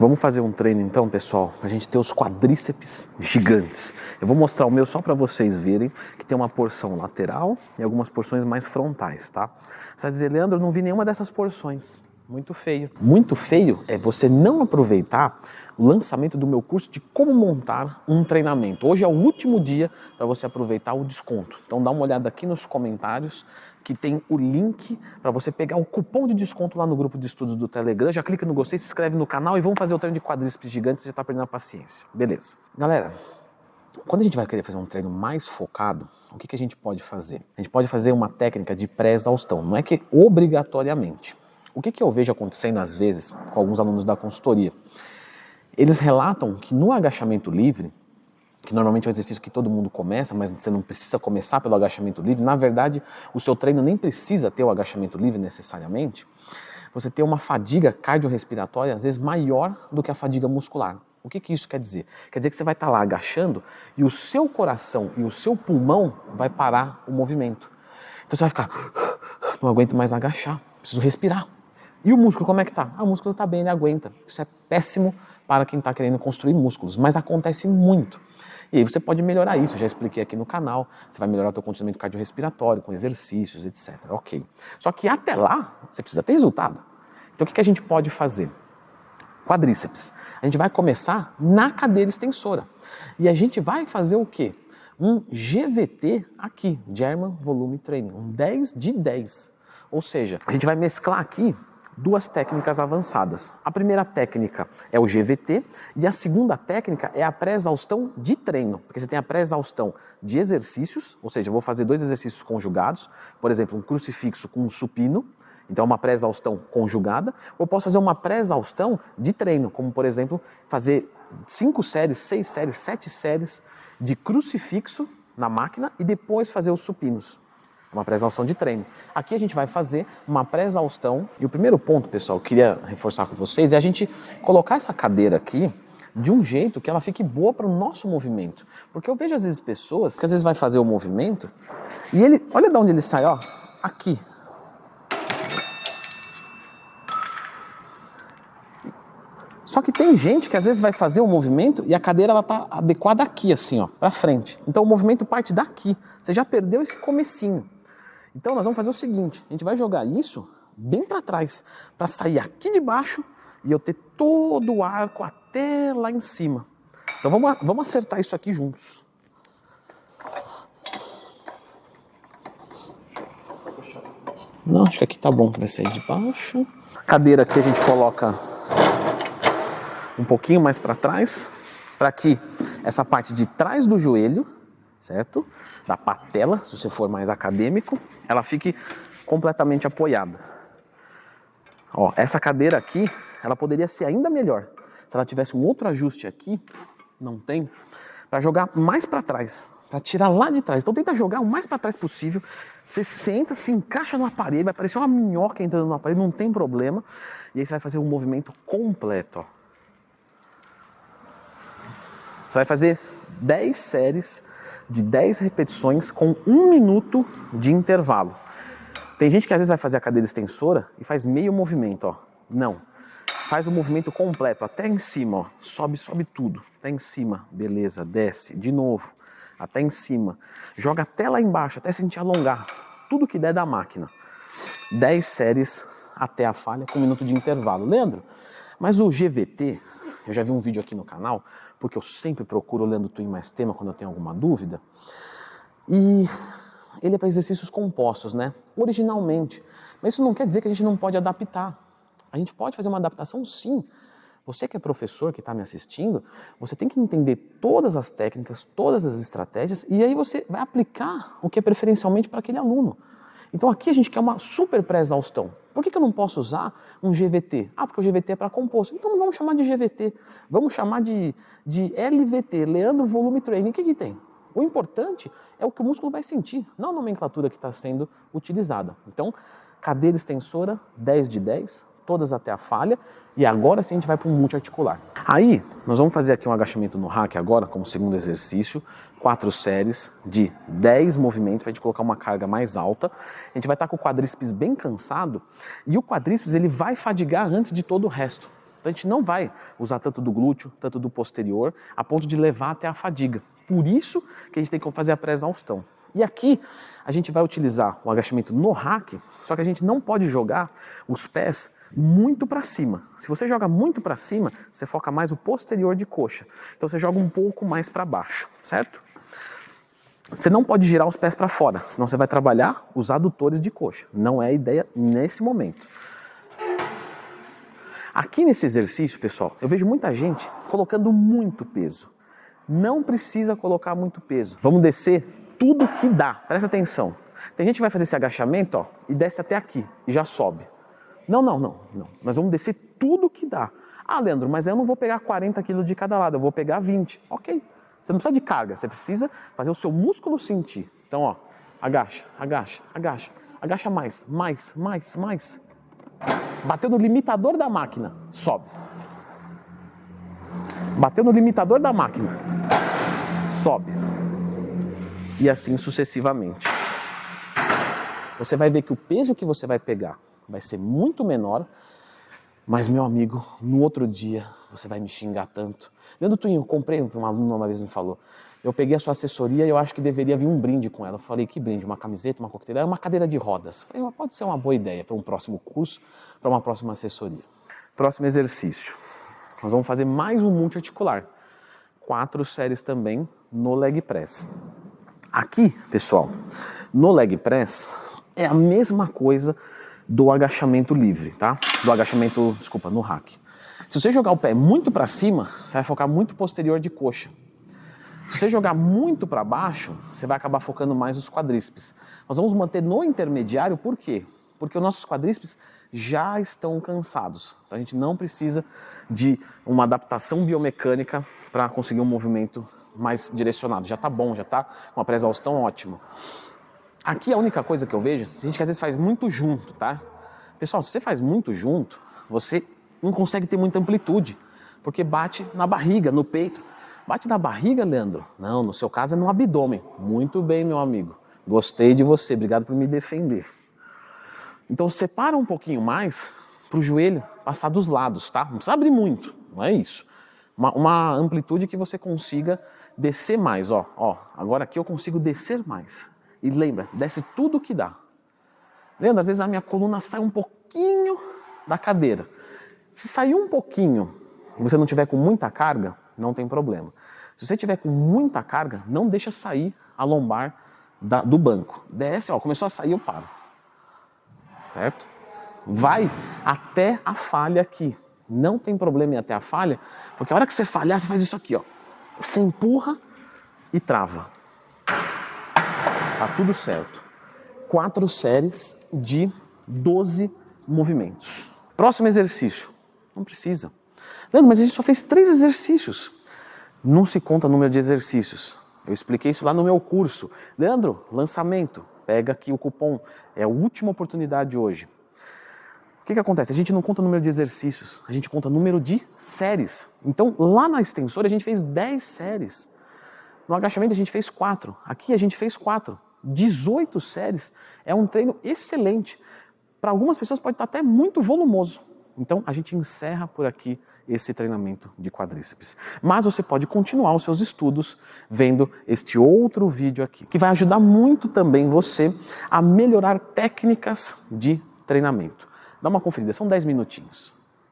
Vamos fazer um treino então, pessoal, pra gente ter os quadríceps gigantes. Eu vou mostrar o meu só para vocês verem que tem uma porção lateral e algumas porções mais frontais, tá? Você vai dizer, Leandro, eu não vi nenhuma dessas porções. Muito feio. Muito feio é você não aproveitar o lançamento do meu curso de como montar um treinamento. Hoje é o último dia para você aproveitar o desconto. Então dá uma olhada aqui nos comentários que tem o link para você pegar o cupom de desconto lá no grupo de estudos do Telegram. Já clica no gostei, se inscreve no canal e vamos fazer o treino de quadríceps gigantes. Você já está perdendo a paciência. Beleza. Galera, quando a gente vai querer fazer um treino mais focado, o que a gente pode fazer? A gente pode fazer uma técnica de pré-exaustão. Não é que obrigatoriamente. O que eu vejo acontecendo às vezes com alguns alunos da consultoria? Eles relatam que no agachamento livre, que normalmente é um exercício que todo mundo começa, mas você não precisa começar pelo agachamento livre, na verdade o seu treino nem precisa ter o agachamento livre necessariamente, você tem uma fadiga cardiorrespiratória às vezes maior do que a fadiga muscular. O que isso quer dizer? Quer dizer que você vai estar lá agachando e o seu coração e o seu pulmão vai parar o movimento. Então você vai ficar, não aguento mais agachar, preciso respirar. E o músculo, como é que tá? O músculo está bem, ele aguenta. Isso é péssimo para quem está querendo construir músculos, mas acontece muito. E aí você pode melhorar isso, já expliquei aqui no canal, você vai melhorar o seu condicionamento cardiorrespiratório, com exercícios, etc. Ok. Só que até lá, você precisa ter resultado. Então o que a gente pode fazer? Quadríceps. A gente vai começar na cadeira extensora. E a gente vai fazer o quê? Um GVT aqui, German Volume Training, um 10 de 10. Ou seja, a gente vai mesclar aqui duas técnicas avançadas. A primeira técnica é o GVT e a segunda técnica é a pré-exaustão de treino, porque você tem a pré-exaustão de exercícios, ou seja, eu vou fazer dois exercícios conjugados, por exemplo, um crucifixo com um supino, então uma pré-exaustão conjugada, ou eu posso fazer uma pré-exaustão de treino, como por exemplo, fazer 5 séries, 6 séries, 7 séries de crucifixo na máquina e depois fazer os supinos. Uma pré-exaustão de treino. Aqui a gente vai fazer uma pré-exaustão. E o primeiro ponto, pessoal, que eu queria reforçar com vocês é a gente colocar essa cadeira aqui de um jeito que ela fique boa para o nosso movimento. Porque eu vejo às vezes pessoas que às vezes vai fazer o movimento e ele, olha de onde ele sai, ó, aqui. Só que tem gente que às vezes vai fazer o movimento e a cadeira ela tá adequada aqui, assim, ó, para frente. Então o movimento parte daqui. Você já perdeu esse comecinho. Então nós vamos fazer o seguinte, a gente vai jogar isso bem para trás, para sair aqui de baixo e eu ter todo o arco até lá em cima. Então vamos acertar isso aqui juntos. Não, acho que aqui tá bom, que vai sair de baixo. A cadeira aqui a gente coloca um pouquinho mais para trás, para que essa parte de trás do joelho, certo? Da patela, se você for mais acadêmico, ela fique completamente apoiada. Ó, essa cadeira aqui, ela poderia ser ainda melhor. Se ela tivesse um outro ajuste aqui, não tem, para jogar mais para trás, para tirar lá de trás. Então tenta jogar o mais para trás possível. Você entra, se encaixa no aparelho, vai parecer uma minhoca entrando no aparelho, não tem problema. E aí você vai fazer um movimento completo, ó. Você vai fazer 10 séries de 10 repetições com 1 minuto de intervalo. Tem gente que às vezes vai fazer a cadeira extensora e faz meio movimento, ó. Não. Faz o movimento completo, até em cima, ó. Sobe tudo. Até em cima. Beleza, desce. De novo. Até em cima. Joga até lá embaixo, até sentir alongar. Tudo que der da máquina. 10 séries até a falha com 1 minuto de intervalo. Leandro, mas o GVT, eu já vi um vídeo aqui no canal, porque eu sempre procuro o Leandro Twin Mais Tema quando eu tenho alguma dúvida. E ele é para exercícios compostos, né? Originalmente. Mas isso não quer dizer que a gente não pode adaptar. A gente pode fazer uma adaptação, sim. Você que é professor, que está me assistindo, você tem que entender todas as técnicas, todas as estratégias, e aí você vai aplicar o que é preferencialmente para aquele aluno. Então aqui a gente quer uma super pré-exaustão. Por que eu não posso usar um GVT? Ah, porque o GVT é para composto. Então não vamos chamar de GVT, vamos chamar de LVT, Leandro Volume Training. O que tem? O importante é o que o músculo vai sentir, não a nomenclatura que está sendo utilizada. Então, cadeira extensora, 10 de 10, todas até a falha, e agora sim a gente vai para um multiarticular. Aí, nós vamos fazer aqui um agachamento no rack agora, como segundo exercício, 4 séries de 10 movimentos, para a gente colocar uma carga mais alta. A gente vai estar com o quadríceps bem cansado, e o quadríceps ele vai fadigar antes de todo o resto. Então a gente não vai usar tanto do glúteo, tanto do posterior, a ponto de levar até a fadiga. Por isso que a gente tem que fazer a pré-exaustão. E aqui a gente vai utilizar o agachamento no hack, só que a gente não pode jogar os pés muito para cima. Se você joga muito para cima, você foca mais o posterior de coxa. Então você joga um pouco mais para baixo, certo? Você não pode girar os pés para fora, senão você vai trabalhar os adutores de coxa. Não é a ideia nesse momento. Aqui nesse exercício, pessoal, eu vejo muita gente colocando muito peso. Não precisa colocar muito peso. Vamos descer tudo que dá. Presta atenção. Tem gente que vai fazer esse agachamento, ó, e desce até aqui e já sobe. Não. Nós vamos descer tudo que dá. Ah, Leandro, mas eu não vou pegar 40 quilos de cada lado, eu vou pegar 20. Ok. Você não precisa de carga, você precisa fazer o seu músculo sentir. Então, ó, agacha, agacha, agacha. Agacha mais. Bateu no limitador da máquina, sobe. Bateu no limitador da máquina, sobe. E assim sucessivamente. Você vai ver que o peso que você vai pegar vai ser muito menor, mas, meu amigo, no outro dia você vai me xingar tanto. Leandro Twinho, comprei, um aluno uma vez me falou, eu peguei a sua assessoria e eu acho que deveria vir um brinde com ela. Eu falei, que brinde? Uma camiseta, uma coqueteleira, uma cadeira de rodas. Eu falei, pode ser uma boa ideia para um próximo curso, para uma próxima assessoria. Próximo exercício. Nós vamos fazer mais um multiarticular. 4 séries também no leg press. Aqui, pessoal, no leg press é a mesma coisa do agachamento livre, tá? No hack. Se você jogar o pé muito para cima, você vai focar muito posterior de coxa. Se você jogar muito para baixo, você vai acabar focando mais os quadríceps. Nós vamos manter no intermediário, por quê? Porque os nossos quadríceps já estão cansados. Então a gente não precisa de uma adaptação biomecânica para conseguir um movimento mais direcionado. Já tá bom, já tá com uma pré-exaustão ótima. Aqui a única coisa que eu vejo, tem gente que às vezes faz muito junto, tá? Pessoal, se você faz muito junto, você não consegue ter muita amplitude, porque bate na barriga, no peito. Bate na barriga, Leandro? Não, no seu caso é no abdômen. Muito bem, meu amigo. Gostei de você, obrigado por me defender. Então separa um pouquinho mais para o joelho passar dos lados, tá? Não precisa abrir muito, não é isso. Uma amplitude que você consiga descer mais, ó. Agora aqui eu consigo descer mais. E lembra, desce tudo que dá. Leandro, às vezes a minha coluna sai um pouquinho da cadeira. Se sair um pouquinho e você não tiver com muita carga, não tem problema. Se você tiver com muita carga, não deixa sair a lombar do banco. Desce, ó, começou a sair, eu paro. Certo? Vai até a falha aqui. Não tem problema em ir até a falha, porque a hora que você falhar, você faz isso aqui, ó. Você empurra e trava. Tá tudo certo. 4 séries de 12 movimentos. Próximo exercício. Não precisa. Leandro, mas a gente só fez 3 exercícios. Não se conta número de exercícios. Eu expliquei isso lá no meu curso. Leandro, lançamento. Pega aqui o cupom. É a última oportunidade hoje. O que acontece? A gente não conta número de exercícios. A gente conta número de séries. Então, lá na extensora, a gente fez 10 séries. No agachamento, a gente fez 4. Aqui, a gente fez 4. 18 séries é um treino excelente. Para algumas pessoas pode estar até muito volumoso. Então a gente encerra por aqui esse treinamento de quadríceps. Mas você pode continuar os seus estudos vendo este outro vídeo aqui, que vai ajudar muito também você a melhorar técnicas de treinamento. Dá uma conferida, são 10 minutinhos.